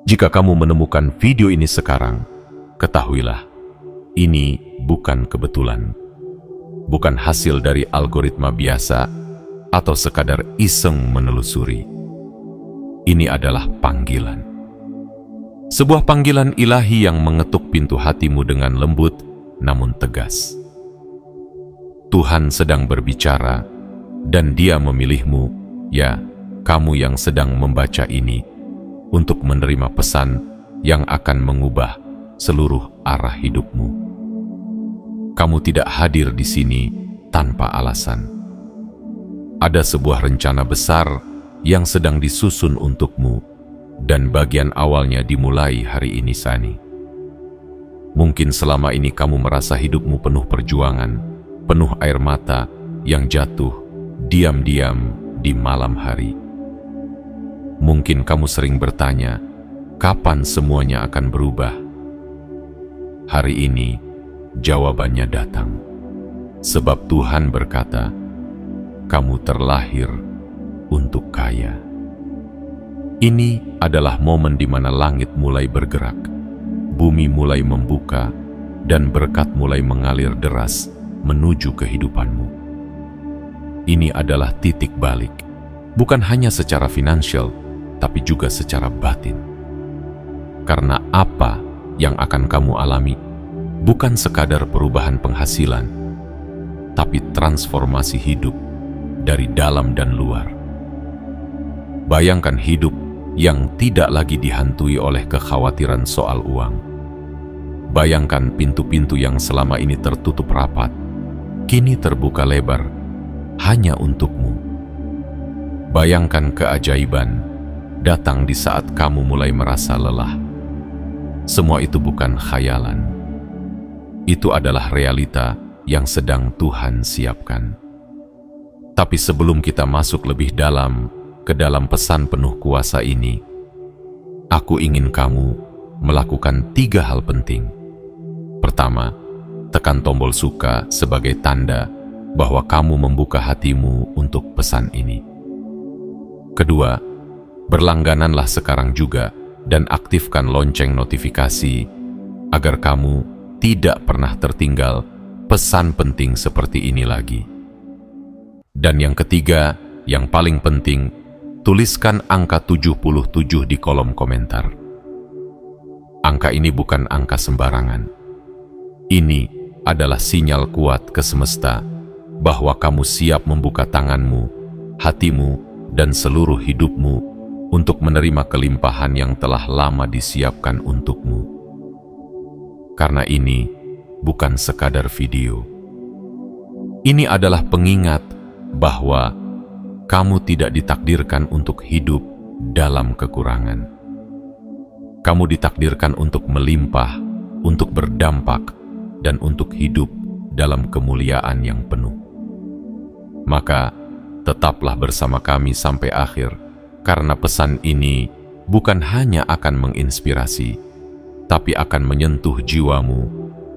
Jika kamu menemukan video ini sekarang, ketahuilah, ini bukan kebetulan. Bukan hasil dari algoritma biasa atau sekadar iseng menelusuri. Ini adalah panggilan. Sebuah panggilan ilahi yang mengetuk pintu hatimu dengan lembut namun tegas. Tuhan sedang berbicara dan Dia memilihmu, ya, kamu yang sedang membaca ini, untuk menerima pesan yang akan mengubah seluruh arah hidupmu. Kamu tidak hadir di sini tanpa alasan. Ada sebuah rencana besar yang sedang disusun untukmu, dan bagian awalnya dimulai hari ini, Sani. Mungkin selama ini kamu merasa hidupmu penuh perjuangan, penuh air mata yang jatuh diam-diam di malam hari. Mungkin kamu sering bertanya, kapan semuanya akan berubah? Hari ini, jawabannya datang. Sebab Tuhan berkata, kamu terlahir untuk kaya. Ini adalah momen di mana langit mulai bergerak, bumi mulai membuka, dan berkat mulai mengalir deras menuju kehidupanmu. Ini adalah titik balik, bukan hanya secara finansial, tapi juga secara batin. Karena apa yang akan kamu alami bukan sekadar perubahan penghasilan, tapi transformasi hidup dari dalam dan luar. Bayangkan hidup yang tidak lagi dihantui oleh kekhawatiran soal uang. Bayangkan pintu-pintu yang selama ini tertutup rapat, kini terbuka lebar hanya untukmu. Bayangkan keajaiban datang di saat kamu mulai merasa lelah. Semua itu bukan khayalan. Itu adalah realita yang sedang Tuhan siapkan. Tapi sebelum kita masuk lebih dalam ke dalam pesan penuh kuasa ini, aku ingin kamu melakukan 3 hal penting. Pertama, tekan tombol suka sebagai tanda bahwa kamu membuka hatimu untuk pesan ini. Kedua, berlanggananlah sekarang juga dan aktifkan lonceng notifikasi agar kamu tidak pernah tertinggal pesan penting seperti ini lagi. Dan yang ketiga, yang paling penting, tuliskan angka 77 di kolom komentar. Angka ini bukan angka sembarangan. Ini adalah sinyal kuat ke semesta bahwa kamu siap membuka tanganmu, hatimu, dan seluruh hidupmu untuk menerima kelimpahan yang telah lama disiapkan untukmu. Karena ini bukan sekadar video. Ini adalah pengingat bahwa kamu tidak ditakdirkan untuk hidup dalam kekurangan. Kamu ditakdirkan untuk melimpah, untuk berdampak, dan untuk hidup dalam kemuliaan yang penuh. Maka, tetaplah bersama kami sampai akhir, karena pesan ini bukan hanya akan menginspirasi, tapi akan menyentuh jiwamu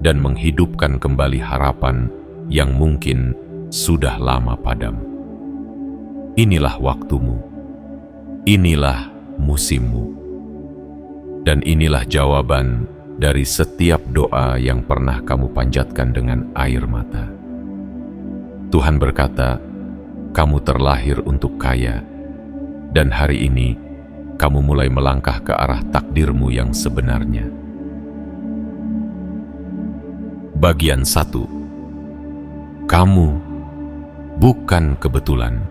dan menghidupkan kembali harapan yang mungkin sudah lama padam. Inilah waktumu, inilah musimmu, dan inilah jawaban dari setiap doa yang pernah kamu panjatkan dengan air mata. Tuhan berkata, kamu terlahir untuk kaya, dan hari ini kamu mulai melangkah ke arah takdirmu yang sebenarnya. Bagian 1. Kamu bukan kebetulan.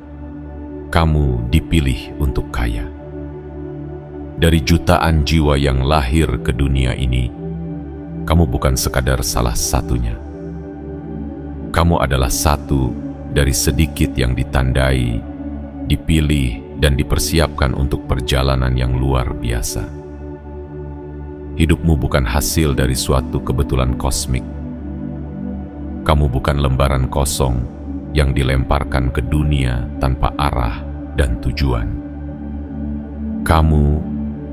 Kamu dipilih untuk kaya. Dari jutaan jiwa yang lahir ke dunia ini, kamu bukan sekadar salah satunya. Kamu adalah satu dari sedikit yang ditandai, dipilih, dan dipersiapkan untuk perjalanan yang luar biasa. Hidupmu bukan hasil dari suatu kebetulan kosmik. Kamu bukan lembaran kosong yang dilemparkan ke dunia tanpa arah dan tujuan. Kamu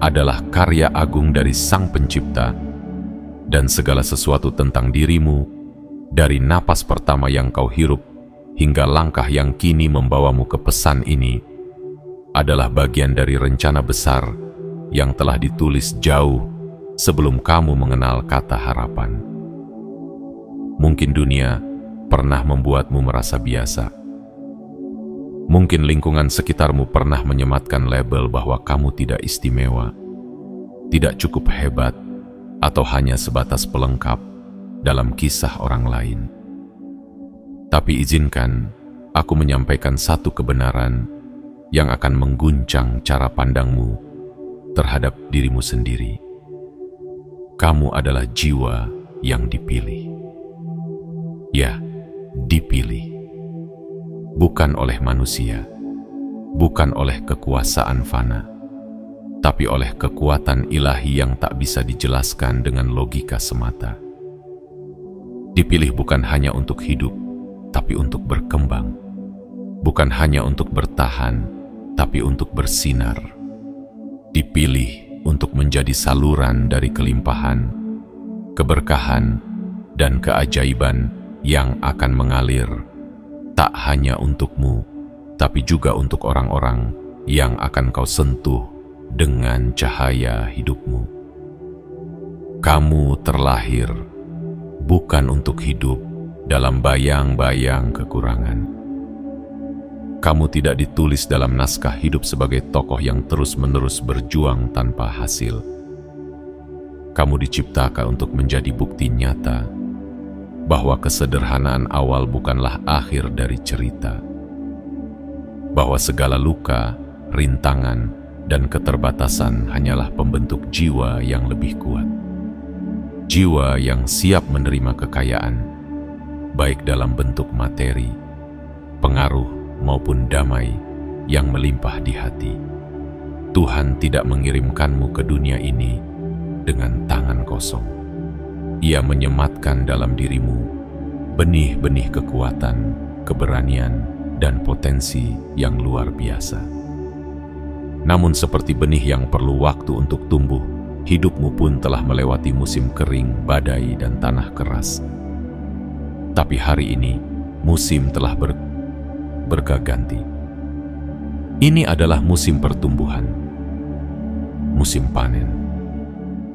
adalah karya agung dari Sang Pencipta, dan segala sesuatu tentang dirimu, dari napas pertama yang kau hirup hingga langkah yang kini membawamu ke pesan ini, adalah bagian dari rencana besar yang telah ditulis jauh sebelum kamu mengenal kata harapan. Mungkin dunia pernah membuatmu merasa biasa. Mungkin lingkungan sekitarmu pernah menyematkan label bahwa kamu tidak istimewa, tidak cukup hebat, atau hanya sebatas pelengkap dalam kisah orang lain. Tapi izinkan aku menyampaikan satu kebenaran yang akan mengguncang cara pandangmu terhadap dirimu sendiri. Kamu adalah jiwa yang dipilih. Ya, dipilih. Bukan oleh manusia, bukan oleh kekuasaan fana, tapi oleh kekuatan ilahi yang tak bisa dijelaskan dengan logika semata. Dipilih bukan hanya untuk hidup, tapi untuk berkembang. Bukan hanya untuk bertahan, tapi untuk bersinar. Dipilih untuk menjadi saluran dari kelimpahan, keberkahan, dan keajaiban yang akan mengalir, tak hanya untukmu, tapi juga untuk orang-orang yang akan kau sentuh dengan cahaya hidupmu. Kamu terlahir bukan untuk hidup dalam bayang-bayang kekurangan. Kamu tidak ditulis dalam naskah hidup sebagai tokoh yang terus-menerus berjuang tanpa hasil. Kamu diciptakan untuk menjadi bukti nyata bahwa kesederhanaan awal bukanlah akhir dari cerita. Bahwa segala luka, rintangan, dan keterbatasan hanyalah pembentuk jiwa yang lebih kuat. Jiwa yang siap menerima kekayaan, baik dalam bentuk materi, pengaruh, maupun damai yang melimpah di hati. Tuhan tidak mengirimkanmu ke dunia ini dengan tangan kosong. Ia menyematkan dalam dirimu benih-benih kekuatan, keberanian, dan potensi yang luar biasa. Namun seperti benih yang perlu waktu untuk tumbuh, hidupmu pun telah melewati musim kering, badai, dan tanah keras. Tapi hari ini, musim telah berganti. Ini adalah musim pertumbuhan, musim panen,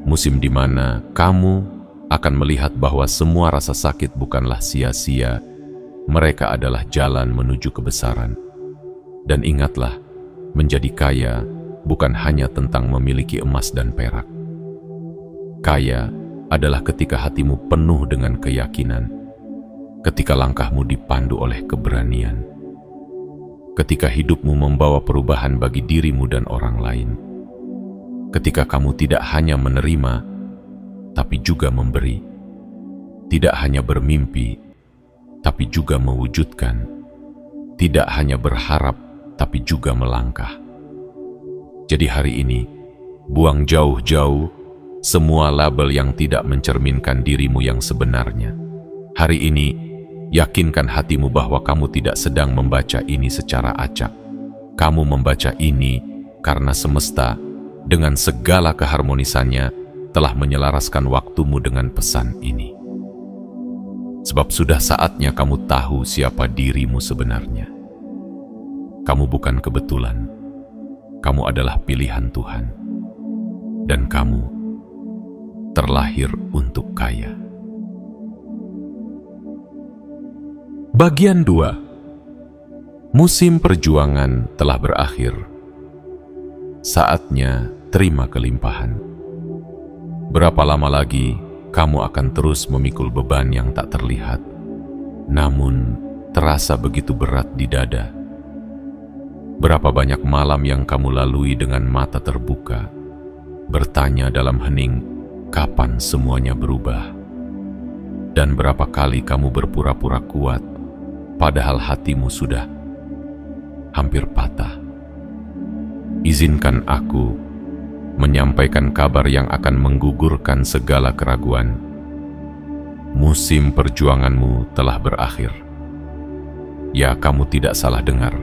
musim di mana kamu akan melihat bahwa semua rasa sakit bukanlah sia-sia. Mereka adalah jalan menuju kebesaran. Dan ingatlah, menjadi kaya bukan hanya tentang memiliki emas dan perak. Kaya adalah ketika hatimu penuh dengan keyakinan, ketika langkahmu dipandu oleh keberanian, ketika hidupmu membawa perubahan bagi dirimu dan orang lain, ketika kamu tidak hanya menerima, tapi juga memberi, tidak hanya bermimpi, tapi juga mewujudkan, tidak hanya berharap, tapi juga melangkah. Jadi hari ini, buang jauh-jauh semua label yang tidak mencerminkan dirimu yang sebenarnya. Hari ini, yakinkan hatimu bahwa kamu tidak sedang membaca ini secara acak. Kamu membaca ini karena semesta dengan segala keharmonisannya telah menyelaraskan waktumu dengan pesan ini. Sebab sudah saatnya kamu tahu siapa dirimu sebenarnya. Kamu bukan kebetulan. Kamu adalah pilihan Tuhan. Dan kamu terlahir untuk kaya. Bagian 2. Musim perjuangan telah berakhir. Saatnya terima kelimpahan. Berapa lama lagi kamu akan terus memikul beban yang tak terlihat, namun terasa begitu berat di dada? Berapa banyak malam yang kamu lalui dengan mata terbuka, bertanya dalam hening, kapan semuanya berubah? Dan berapa kali kamu berpura-pura kuat, padahal hatimu sudah hampir patah? Izinkan aku menyampaikan kabar yang akan menggugurkan segala keraguan. Musim perjuanganmu telah berakhir. Ya, kamu tidak salah dengar.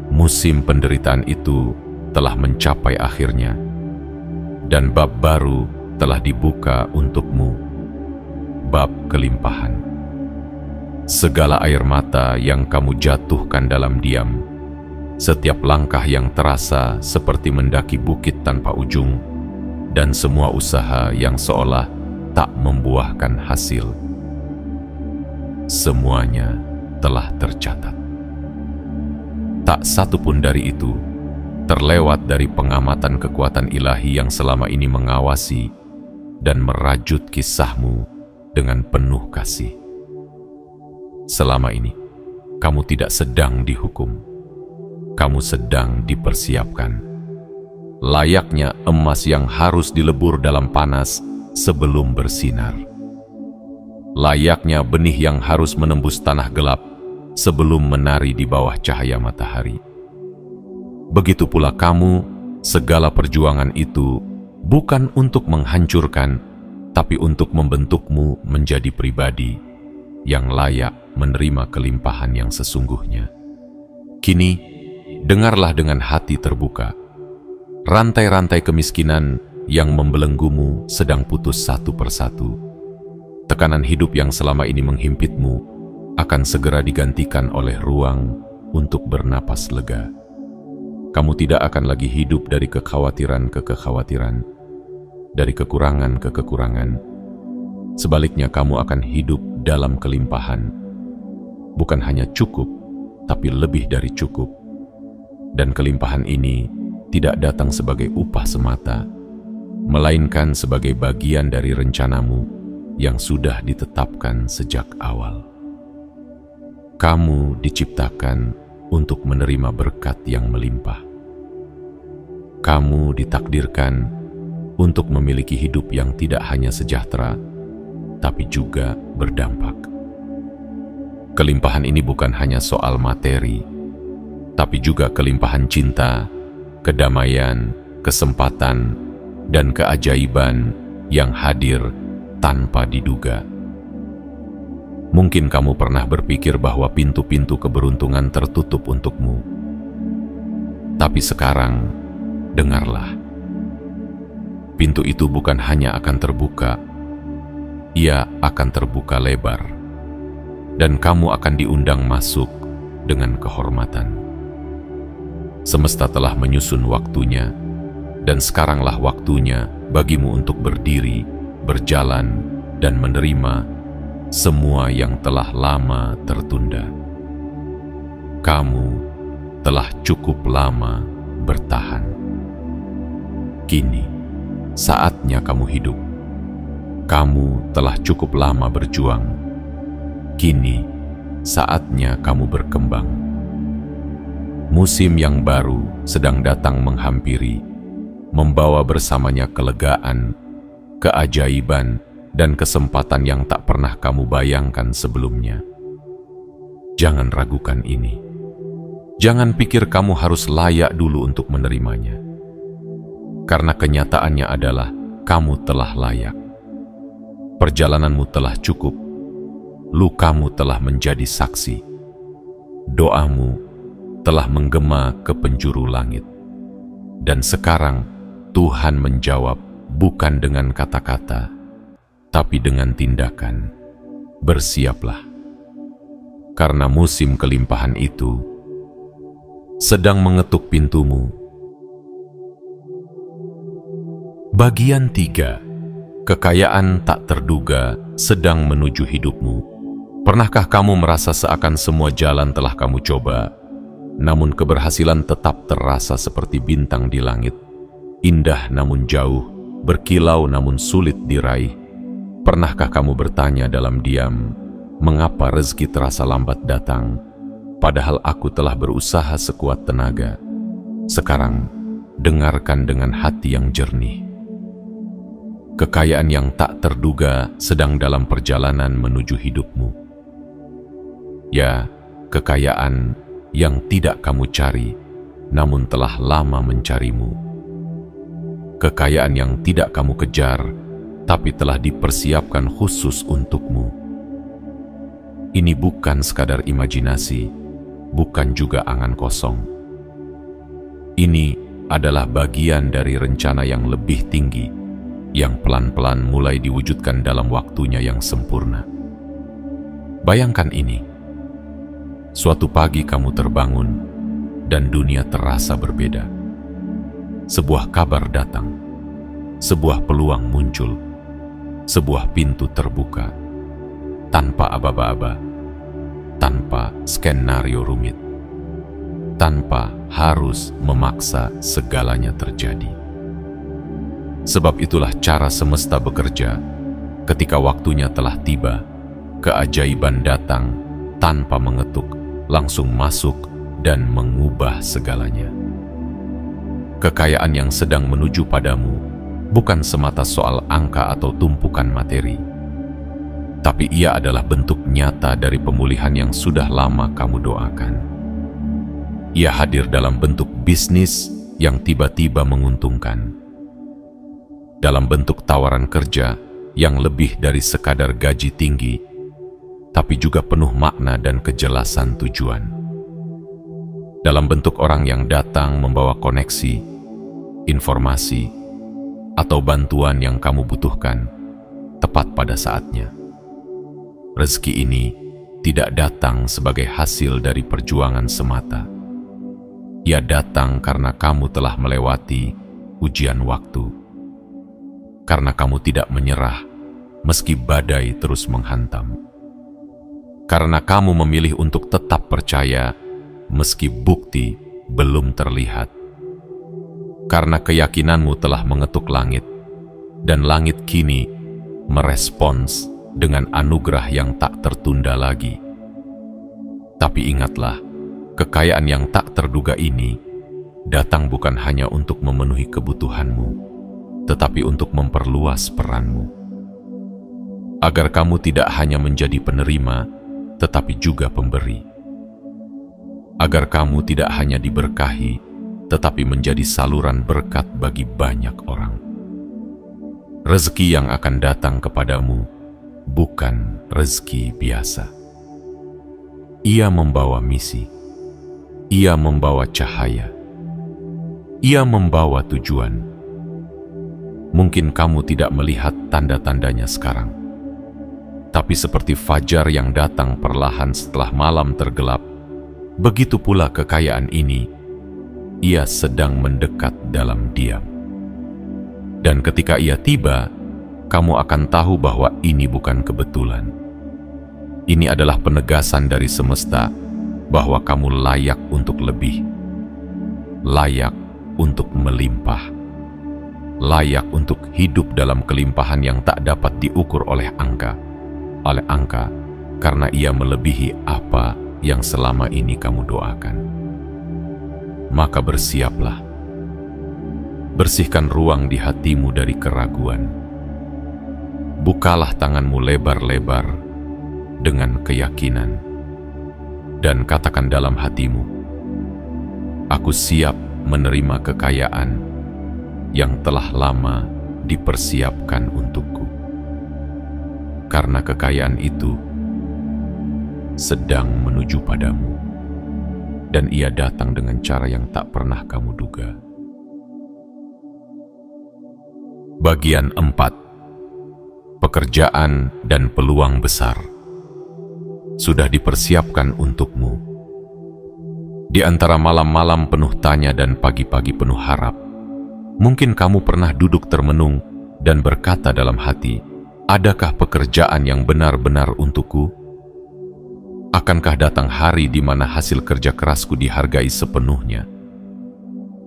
Musim penderitaan itu telah mencapai akhirnya, dan bab baru telah dibuka untukmu, bab kelimpahan. Segala air mata yang kamu jatuhkan dalam diam setiap langkah yang terasa seperti mendaki bukit tanpa ujung, dan semua usaha yang seolah tak membuahkan hasil. Semuanya telah tercatat. Tak satu pun dari itu terlewat dari pengamatan kekuatan ilahi yang selama ini mengawasi dan merajut kisahmu dengan penuh kasih. Selama ini, kamu tidak sedang dihukum. Kamu sedang dipersiapkan. Layaknya emas yang harus dilebur dalam panas sebelum bersinar. Layaknya benih yang harus menembus tanah gelap sebelum menari di bawah cahaya matahari. Begitu pula kamu, segala perjuangan itu bukan untuk menghancurkan, tapi untuk membentukmu menjadi pribadi yang layak menerima kelimpahan yang sesungguhnya. Kini, dengarlah dengan hati terbuka. Rantai-rantai kemiskinan yang membelenggumu sedang putus satu persatu. Tekanan hidup yang selama ini menghimpitmu akan segera digantikan oleh ruang untuk bernapas lega. Kamu tidak akan lagi hidup dari kekhawatiran ke kekhawatiran, dari kekurangan ke kekurangan. Sebaliknya, kamu akan hidup dalam kelimpahan. Bukan hanya cukup, tapi lebih dari cukup. Dan kelimpahan ini tidak datang sebagai upah semata, melainkan sebagai bagian dari rencanamu yang sudah ditetapkan sejak awal. Kamu diciptakan untuk menerima berkat yang melimpah. Kamu ditakdirkan untuk memiliki hidup yang tidak hanya sejahtera, tapi juga berdampak. Kelimpahan ini bukan hanya soal materi, tapi juga kelimpahan cinta, kedamaian, kesempatan, dan keajaiban yang hadir tanpa diduga. Mungkin kamu pernah berpikir bahwa pintu-pintu keberuntungan tertutup untukmu. Tapi sekarang, dengarlah. Pintu itu bukan hanya akan terbuka, ia akan terbuka lebar. Dan kamu akan diundang masuk dengan kehormatan. Semesta telah menyusun waktunya, dan sekaranglah waktunya bagimu untuk berdiri, berjalan, dan menerima semua yang telah lama tertunda. Kamu telah cukup lama bertahan. Kini, saatnya kamu hidup. Kamu telah cukup lama berjuang. Kini, saatnya kamu berkembang. Musim yang baru sedang datang menghampiri, membawa bersamanya kelegaan, keajaiban, dan kesempatan yang tak pernah kamu bayangkan sebelumnya. Jangan ragukan ini. Jangan pikir kamu harus layak dulu untuk menerimanya. Karena kenyataannya adalah kamu telah layak. Perjalananmu telah cukup. Lukamu telah menjadi saksi. Doamu telah menggema ke penjuru langit. Dan sekarang Tuhan menjawab bukan dengan kata-kata, tapi dengan tindakan. Bersiaplah, karena musim kelimpahan itu sedang mengetuk pintumu. Bagian 3. Kekayaan tak terduga sedang menuju hidupmu. Pernahkah kamu merasa seakan semua jalan telah kamu coba, namun keberhasilan tetap terasa seperti bintang di langit, indah namun jauh, berkilau namun sulit diraih? Pernahkah kamu bertanya dalam diam, mengapa rezeki terasa lambat datang, padahal aku telah berusaha sekuat tenaga? Sekarang, dengarkan dengan hati yang jernih. Kekayaan yang tak terduga sedang dalam perjalanan menuju hidupmu. Ya, kekayaan yang tidak kamu cari, namun telah lama mencarimu. Kekayaan yang tidak kamu kejar, tapi telah dipersiapkan khusus untukmu. Ini bukan sekadar imajinasi, bukan juga angan kosong. Ini adalah bagian dari rencana yang lebih tinggi, yang pelan-pelan mulai diwujudkan dalam waktunya yang sempurna. Bayangkan ini. Suatu pagi kamu terbangun, dan dunia terasa berbeda. Sebuah kabar datang, sebuah peluang muncul, sebuah pintu terbuka, tanpa aba-aba, tanpa skenario rumit, tanpa harus memaksa segalanya terjadi. Sebab itulah cara semesta bekerja. Ketika waktunya telah tiba, keajaiban datang tanpa mengetuk, langsung masuk dan mengubah segalanya. Kekayaan yang sedang menuju padamu bukan semata soal angka atau tumpukan materi, tapi ia adalah bentuk nyata dari pemulihan yang sudah lama kamu doakan. Ia hadir dalam bentuk bisnis yang tiba-tiba menguntungkan, dalam bentuk tawaran kerja yang lebih dari sekadar gaji tinggi, tapi juga penuh makna dan kejelasan tujuan. Dalam bentuk orang yang datang membawa koneksi, informasi, atau bantuan yang kamu butuhkan tepat pada saatnya. Rezeki ini tidak datang sebagai hasil dari perjuangan semata. Ia datang karena kamu telah melewati ujian waktu, karena kamu tidak menyerah meski badai terus menghantam, karena kamu memilih untuk tetap percaya meski bukti belum terlihat, karena keyakinanmu telah mengetuk langit, dan langit kini merespons dengan anugerah yang tak tertunda lagi. Tapi ingatlah, kekayaan yang tak terduga ini datang bukan hanya untuk memenuhi kebutuhanmu, tetapi untuk memperluas peranmu, agar kamu tidak hanya menjadi penerima, tetapi juga pemberi. Agar kamu tidak hanya diberkahi, tetapi menjadi saluran berkat bagi banyak orang. Rezeki yang akan datang kepadamu bukan rezeki biasa. Ia membawa misi, ia membawa cahaya, ia membawa tujuan. Mungkin kamu tidak melihat tanda-tandanya sekarang, tapi seperti fajar yang datang perlahan setelah malam tergelap, begitu pula kekayaan ini, ia sedang mendekat dalam diam. Dan ketika ia tiba, kamu akan tahu bahwa ini bukan kebetulan. Ini adalah penegasan dari semesta bahwa kamu layak untuk lebih, layak untuk melimpah, layak untuk hidup dalam kelimpahan yang tak dapat diukur oleh angka, karena ia melebihi apa yang selama ini kamu doakan. Maka bersiaplah, bersihkan ruang di hatimu dari keraguan, bukalah tanganmu lebar-lebar dengan keyakinan, dan katakan dalam hatimu, aku siap menerima kekayaan yang telah lama dipersiapkan untukku, karena kekayaan itu sedang menuju padamu, dan ia datang dengan cara yang tak pernah kamu duga. Bagian 4. Pekerjaan dan peluang besar sudah dipersiapkan untukmu. Di antara malam-malam penuh tanya dan pagi-pagi penuh harap, mungkin kamu pernah duduk termenung dan berkata dalam hati, adakah pekerjaan yang benar-benar untukku? Akankah datang hari di mana hasil kerja kerasku dihargai sepenuhnya?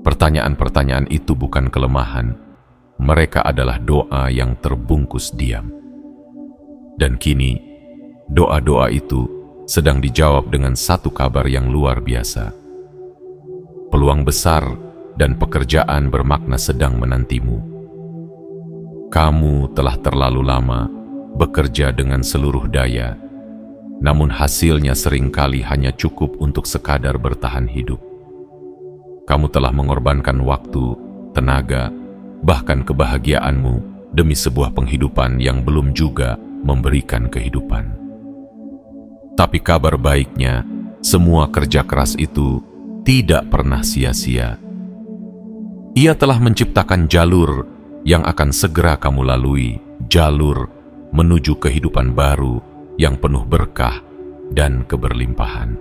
Pertanyaan-pertanyaan itu bukan kelemahan, mereka adalah doa yang terbungkus diam. Dan kini, doa-doa itu sedang dijawab dengan satu kabar yang luar biasa. Peluang besar dan pekerjaan bermakna sedang menantimu. Kamu telah terlalu lama bekerja dengan seluruh daya, namun hasilnya seringkali hanya cukup untuk sekadar bertahan hidup. Kamu telah mengorbankan waktu, tenaga, bahkan kebahagiaanmu demi sebuah penghidupan yang belum juga memberikan kehidupan. Tapi kabar baiknya, semua kerja keras itu tidak pernah sia-sia. Ia telah menciptakan jalur yang akan segera kamu lalui, jalur menuju kehidupan baru yang penuh berkah dan keberlimpahan.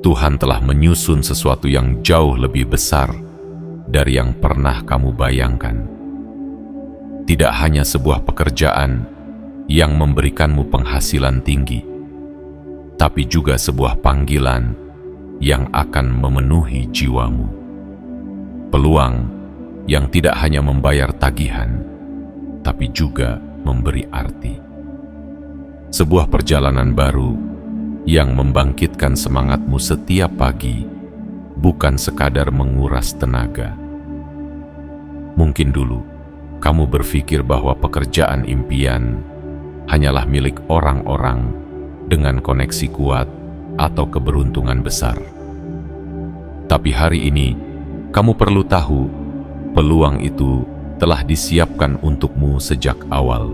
Tuhan telah menyusun sesuatu yang jauh lebih besar dari yang pernah kamu bayangkan. Tidak hanya sebuah pekerjaan yang memberikanmu penghasilan tinggi, tapi juga sebuah panggilan yang akan memenuhi jiwamu. Peluang yang tidak hanya membayar tagihan, tapi juga memberi arti. Sebuah perjalanan baru yang membangkitkan semangatmu setiap pagi, bukan sekadar menguras tenaga. Mungkin dulu kamu berpikir bahwa pekerjaan impian hanyalah milik orang-orang dengan koneksi kuat atau keberuntungan besar. Tapi hari ini, kamu perlu tahu, peluang itu telah disiapkan untukmu sejak awal.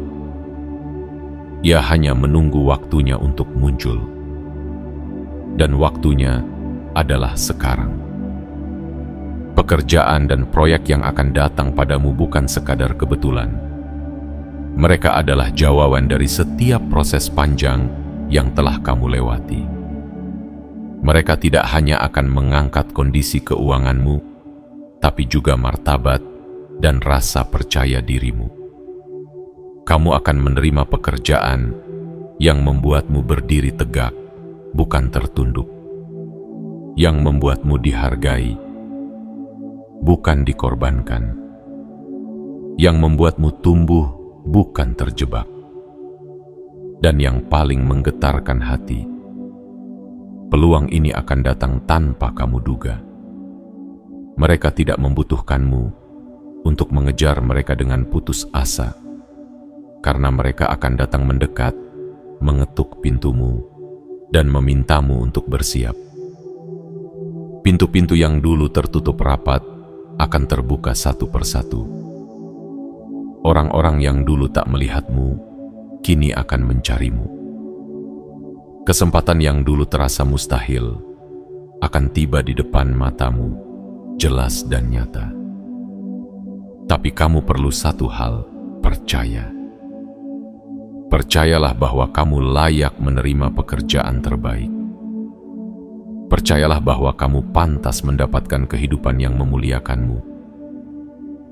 Ia hanya menunggu waktunya untuk muncul. Dan waktunya adalah sekarang. Pekerjaan dan proyek yang akan datang padamu bukan sekadar kebetulan. Mereka adalah jawaban dari setiap proses panjang yang telah kamu lewati. Mereka tidak hanya akan mengangkat kondisi keuanganmu, tapi juga martabat dan rasa percaya dirimu. Kamu akan menerima pekerjaan yang membuatmu berdiri tegak, bukan tertunduk. Yang membuatmu dihargai, bukan dikorbankan. Yang membuatmu tumbuh, bukan terjebak. Dan yang paling menggetarkan hati, peluang ini akan datang tanpa kamu duga. Mereka tidak membutuhkanmu untuk mengejar mereka dengan putus asa, karena mereka akan datang mendekat, mengetuk pintumu, dan memintamu untuk bersiap. Pintu-pintu yang dulu tertutup rapat akan terbuka satu persatu. Orang-orang yang dulu tak melihatmu, kini akan mencarimu. Kesempatan yang dulu terasa mustahil akan tiba di depan matamu, jelas dan nyata. Tapi kamu perlu satu hal, percaya. Percayalah bahwa kamu layak menerima pekerjaan terbaik. Percayalah bahwa kamu pantas mendapatkan kehidupan yang memuliakanmu.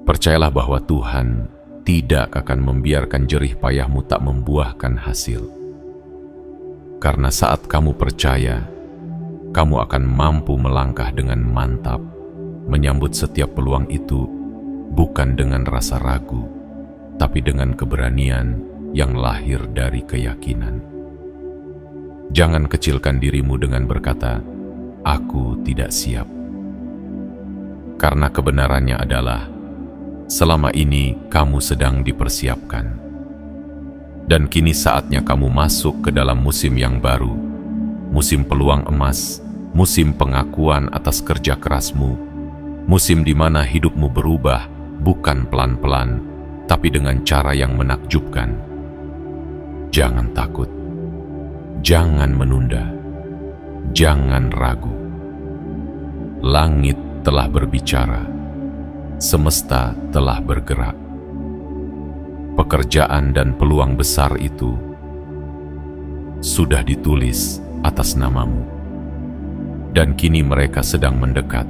Percayalah bahwa Tuhan tidak akan membiarkan jerih payahmu tak membuahkan hasil. Karena saat kamu percaya, kamu akan mampu melangkah dengan mantap, menyambut setiap peluang itu, bukan dengan rasa ragu, tapi dengan keberanian yang lahir dari keyakinan. Jangan kecilkan dirimu dengan berkata, "Aku tidak siap." Karena kebenarannya adalah, selama ini kamu sedang dipersiapkan. Dan kini saatnya kamu masuk ke dalam musim yang baru, musim peluang emas, musim pengakuan atas kerja kerasmu, musim di mana hidupmu berubah bukan pelan-pelan, tapi dengan cara yang menakjubkan. Jangan takut, jangan menunda, jangan ragu. Langit telah berbicara, semesta telah bergerak. Pekerjaan dan peluang besar itu sudah ditulis atas namamu, dan kini mereka sedang mendekat,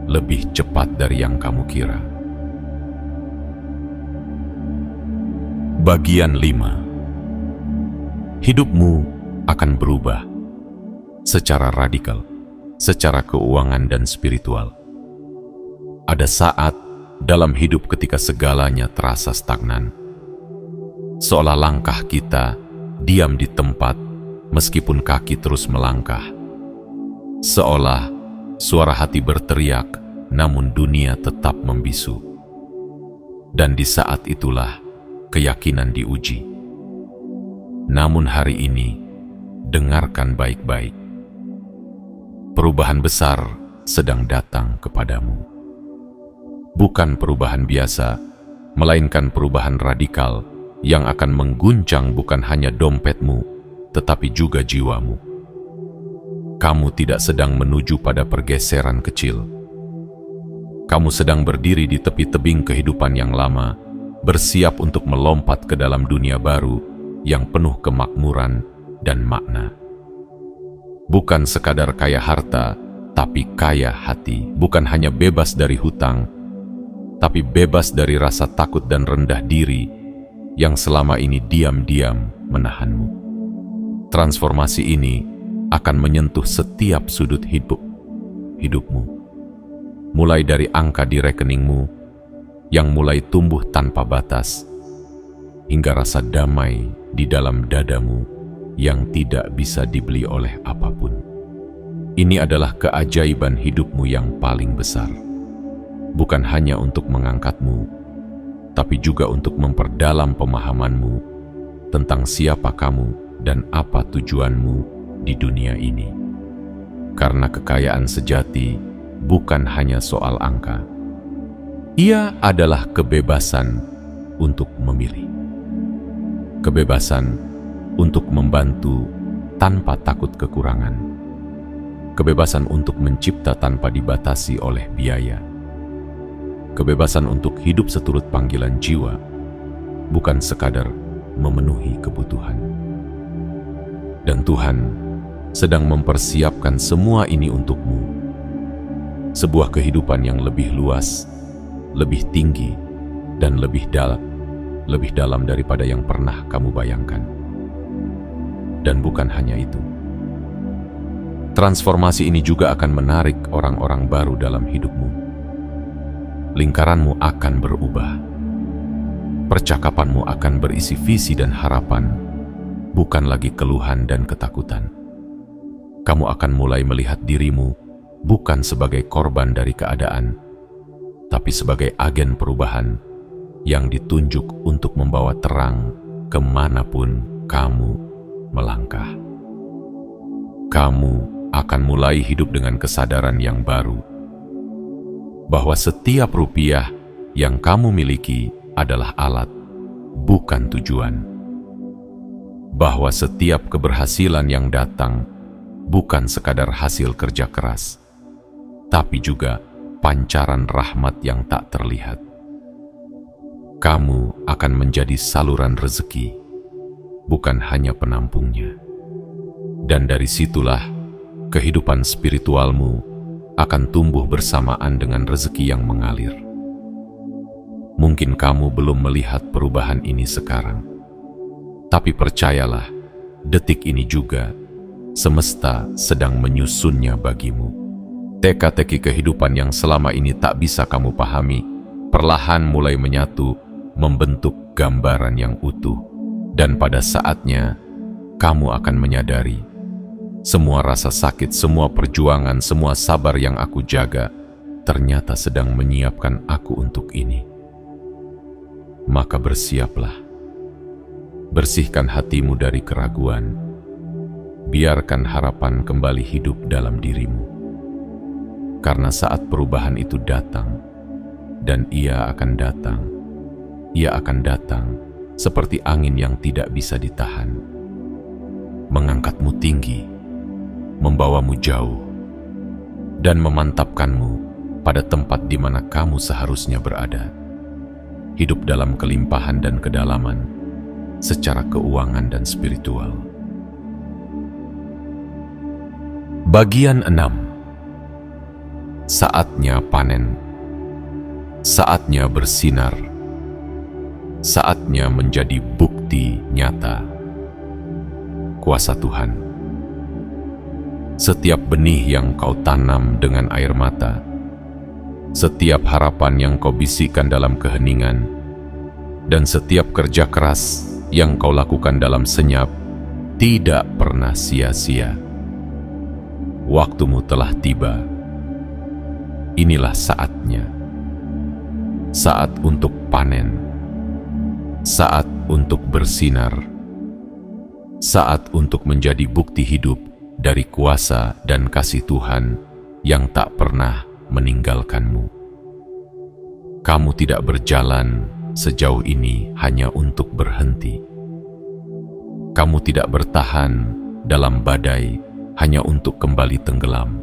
lebih cepat dari yang kamu kira. Bagian 5. Hidupmu akan berubah secara radikal, secara keuangan dan spiritual. Ada saat dalam hidup ketika segalanya terasa stagnan, seolah langkah kita diam di tempat meskipun kaki terus melangkah, seolah suara hati berteriak namun dunia tetap membisu. Dan di saat itulah keyakinan diuji. Namun hari ini, dengarkan baik-baik. Perubahan besar sedang datang kepadamu. Bukan perubahan biasa, melainkan perubahan radikal yang akan mengguncang bukan hanya dompetmu, tetapi juga jiwamu. Kamu tidak sedang menuju pada pergeseran kecil. Kamu sedang berdiri di tepi tebing kehidupan yang lama, bersiap untuk melompat ke dalam dunia baru yang penuh kemakmuran dan makna. Bukan sekadar kaya harta, tapi kaya hati. Bukan hanya bebas dari hutang, tapi bebas dari rasa takut dan rendah diri yang selama ini diam-diam menahanmu. Transformasi ini akan menyentuh setiap sudut hidupmu. Mulai dari angka di rekeningmu yang mulai tumbuh tanpa batas, hingga rasa damai di dalam dadamu yang tidak bisa dibeli oleh apapun. Ini adalah keajaiban hidupmu yang paling besar. Bukan hanya untuk mengangkatmu, tapi juga untuk memperdalam pemahamanmu tentang siapa kamu dan apa tujuanmu di dunia ini. Karena kekayaan sejati bukan hanya soal angka. Ia adalah kebebasan untuk memilih. Kebebasan untuk membantu tanpa takut kekurangan. Kebebasan untuk mencipta tanpa dibatasi oleh biaya. Kebebasan untuk hidup seturut panggilan jiwa, bukan sekadar memenuhi kebutuhan. Dan Tuhan sedang mempersiapkan semua ini untukmu. Sebuah kehidupan yang lebih luas, lebih tinggi, dan lebih dalam daripada yang pernah kamu bayangkan. Dan bukan hanya itu. Transformasi ini juga akan menarik orang-orang baru dalam hidupmu. Lingkaranmu akan berubah. Percakapanmu akan berisi visi dan harapan, bukan lagi keluhan dan ketakutan. Kamu akan mulai melihat dirimu bukan sebagai korban dari keadaan, tapi sebagai agen perubahan yang ditunjuk untuk membawa terang kemanapun kamu melangkah. Kamu akan mulai hidup dengan kesadaran yang baru, bahwa setiap rupiah yang kamu miliki adalah alat, bukan tujuan. Bahwa setiap keberhasilan yang datang bukan sekadar hasil kerja keras, tapi juga pancaran rahmat yang tak terlihat. Kamu akan menjadi saluran rezeki, bukan hanya penampungnya. Dan dari situlah kehidupan spiritualmu akan tumbuh bersamaan dengan rezeki yang mengalir. Mungkin kamu belum melihat perubahan ini sekarang, tapi percayalah, detik ini juga semesta sedang menyusunnya bagimu. Teka-teki kehidupan yang selama ini tak bisa kamu pahami, perlahan mulai menyatu, membentuk gambaran yang utuh. Dan pada saatnya, kamu akan menyadari, semua rasa sakit, semua perjuangan, semua sabar yang aku jaga, ternyata sedang menyiapkan aku untuk ini. Maka bersiaplah. Bersihkan hatimu dari keraguan. Biarkan harapan kembali hidup dalam dirimu. Karena saat perubahan itu datang, dan ia akan datang seperti angin yang tidak bisa ditahan, mengangkatmu tinggi, membawamu jauh, dan memantapkanmu pada tempat di mana kamu seharusnya berada. Hidup dalam kelimpahan dan kedalaman, secara keuangan dan spiritual. Bagian 6. Saatnya panen, saatnya bersinar, saatnya menjadi bukti nyata kuasa Tuhan. Setiap benih yang kau tanam dengan air mata, setiap harapan yang kau bisikkan dalam keheningan, dan setiap kerja keras yang kau lakukan dalam senyap, tidak pernah sia-sia. Waktumu telah tiba. Inilah saatnya. Saat untuk panen. Saat untuk bersinar. Saat untuk menjadi bukti hidup dari kuasa dan kasih Tuhan yang tak pernah meninggalkanmu. Kamu tidak berjalan sejauh ini hanya untuk berhenti. Kamu tidak bertahan dalam badai hanya untuk kembali tenggelam.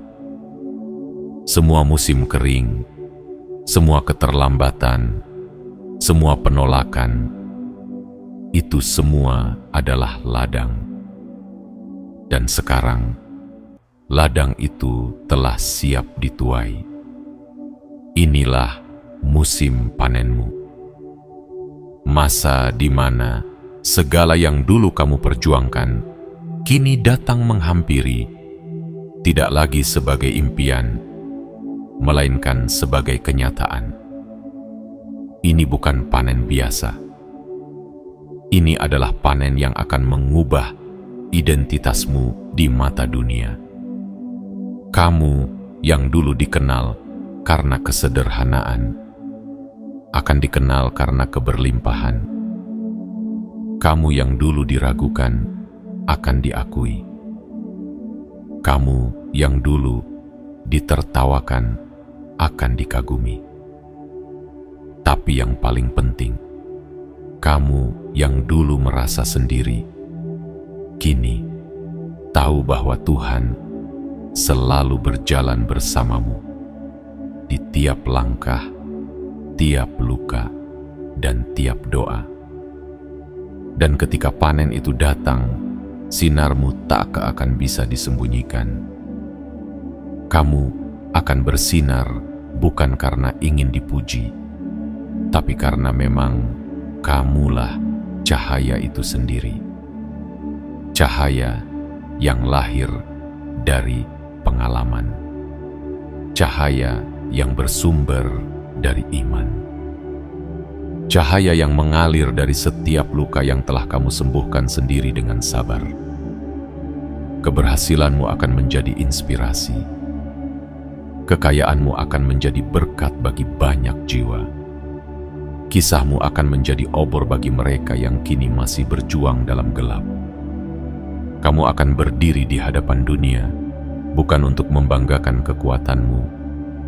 Semua musim kering, semua keterlambatan, semua penolakan, itu semua adalah ladang. Dan sekarang, ladang itu telah siap dituai. Inilah musim panenmu. Masa di mana segala yang dulu kamu perjuangkan kini datang menghampiri, tidak lagi sebagai impian, melainkan sebagai kenyataan. Ini bukan panen biasa. Ini adalah panen yang akan mengubah identitasmu di mata dunia. Kamu yang dulu dikenal karena kesederhanaan, akan dikenal karena keberlimpahan. Kamu yang dulu diragukan, akan diakui. Kamu yang dulu ditertawakan, akan dikagumi. Tapi yang paling penting, kamu yang dulu merasa sendiri, kini tahu bahwa Tuhan selalu berjalan bersamamu di tiap langkah, tiap luka, dan tiap doa. Dan ketika panen itu datang, sinarmu tak akan bisa disembunyikan. Kamu akan bersinar bukan karena ingin dipuji, tapi karena memang kamulah cahaya itu sendiri. Cahaya yang lahir dari pengalaman. Cahaya yang bersumber dari iman. Cahaya yang mengalir dari setiap luka yang telah kamu sembuhkan sendiri dengan sabar. Keberhasilanmu akan menjadi inspirasi. Kekayaanmu akan menjadi berkat bagi banyak jiwa. Kisahmu akan menjadi obor bagi mereka yang kini masih berjuang dalam gelap. Kamu akan berdiri di hadapan dunia, bukan untuk membanggakan kekuatanmu,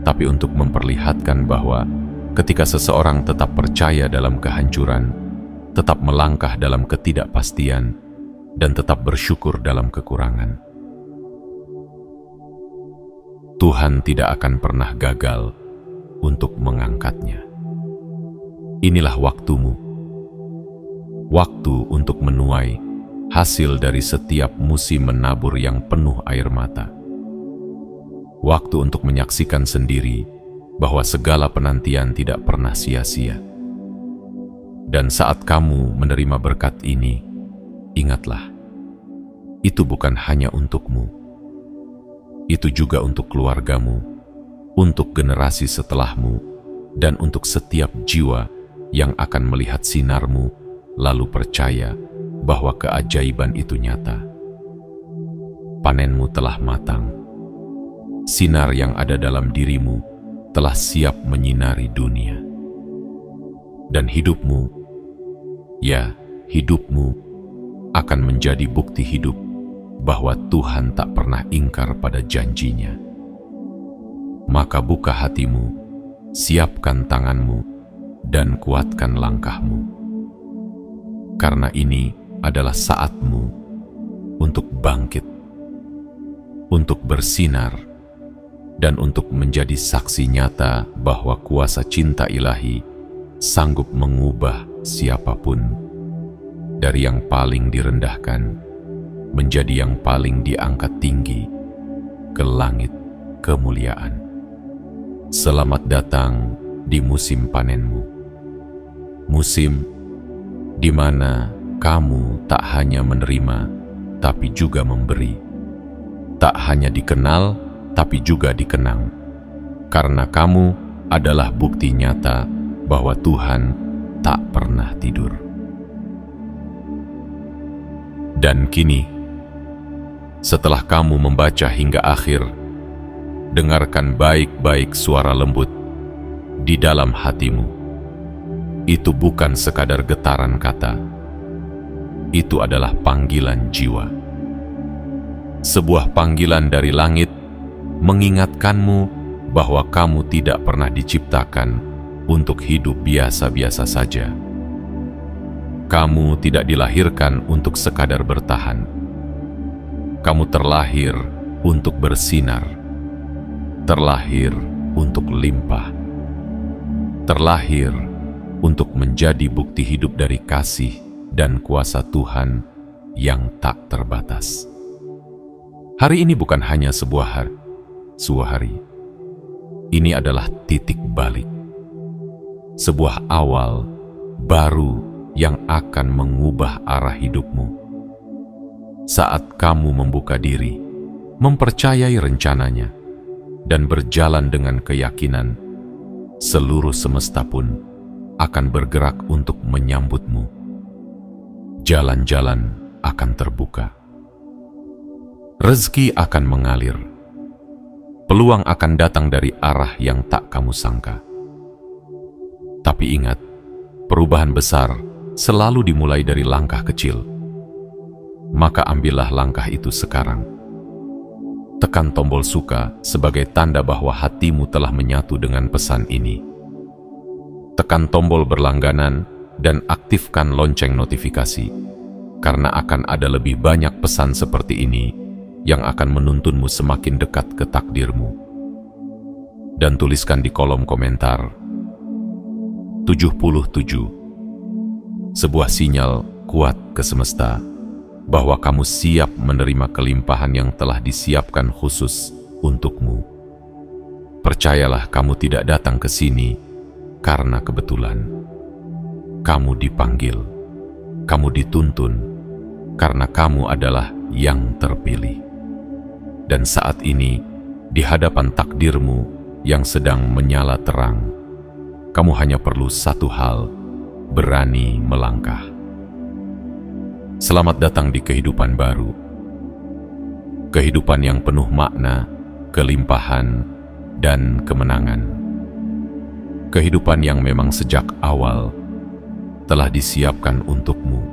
tapi untuk memperlihatkan bahwa ketika seseorang tetap percaya dalam kehancuran, tetap melangkah dalam ketidakpastian, dan tetap bersyukur dalam kekurangan, Tuhan tidak akan pernah gagal untuk mengangkatnya. Inilah waktumu, waktu untuk menuai hasil dari setiap musim menabur yang penuh air mata. Waktu untuk menyaksikan sendiri bahwa segala penantian tidak pernah sia-sia. Dan saat kamu menerima berkat ini, ingatlah, itu bukan hanya untukmu. Itu juga untuk keluargamu, untuk generasi setelahmu, dan untuk setiap jiwa yang akan melihat sinarmu, lalu percaya bahwa keajaiban itu nyata. Panenmu telah matang. Sinar yang ada dalam dirimu telah siap menyinari dunia. Dan hidupmu, ya hidupmu, akan menjadi bukti hidup bahwa Tuhan tak pernah ingkar pada janjinya. Maka buka hatimu, siapkan tanganmu, dan kuatkan langkahmu. Karena ini adalah saatmu untuk bangkit, untuk bersinar, dan untuk menjadi saksi nyata bahwa kuasa cinta ilahi sanggup mengubah siapapun dari yang paling direndahkan menjadi yang paling diangkat tinggi ke langit kemuliaan. Selamat datang di musim panenmu, musim di mana kamu tak hanya menerima tapi juga memberi, tak hanya dikenal tapi juga dikenang, karena kamu adalah bukti nyata bahwa Tuhan tak pernah tidur. Dan kini, setelah kamu membaca hingga akhir, dengarkan baik-baik suara lembut di dalam hatimu. Itu bukan sekadar getaran kata, itu adalah panggilan jiwa. Sebuah panggilan dari langit mengingatkanmu bahwa kamu tidak pernah diciptakan untuk hidup biasa-biasa saja. Kamu tidak dilahirkan untuk sekadar bertahan. Kamu terlahir untuk bersinar, terlahir untuk limpah, terlahir untuk menjadi bukti hidup dari kasih dan kuasa Tuhan yang tak terbatas. Hari ini bukan hanya sebuah hari. Ini adalah titik balik. Sebuah awal baru yang akan mengubah arah hidupmu. Saat kamu membuka diri, mempercayai rencananya, dan berjalan dengan keyakinan, seluruh semesta pun akan bergerak untuk menyambutmu. Jalan-jalan akan terbuka. Rezeki akan mengalir. Peluang akan datang dari arah yang tak kamu sangka. Tapi ingat, perubahan besar selalu dimulai dari langkah kecil. Maka ambillah langkah itu sekarang. Tekan tombol suka sebagai tanda bahwa hatimu telah menyatu dengan pesan ini. Tekan tombol berlangganan dan aktifkan lonceng notifikasi, karena akan ada lebih banyak pesan seperti ini yang akan menuntunmu semakin dekat ke takdirmu. Dan tuliskan di kolom komentar 77. Sebuah sinyal kuat ke semesta bahwa kamu siap menerima kelimpahan yang telah disiapkan khusus untukmu. Percayalah, kamu tidak datang ke sini karena kebetulan. Kamu dipanggil, kamu dituntun, karena kamu adalah yang terpilih. Dan saat ini, di hadapan takdirmu yang sedang menyala terang, kamu hanya perlu satu hal: berani melangkah. Selamat datang di kehidupan baru. Kehidupan yang penuh makna, kelimpahan, dan kemenangan. Kehidupan yang memang sejak awal telah disiapkan untukmu.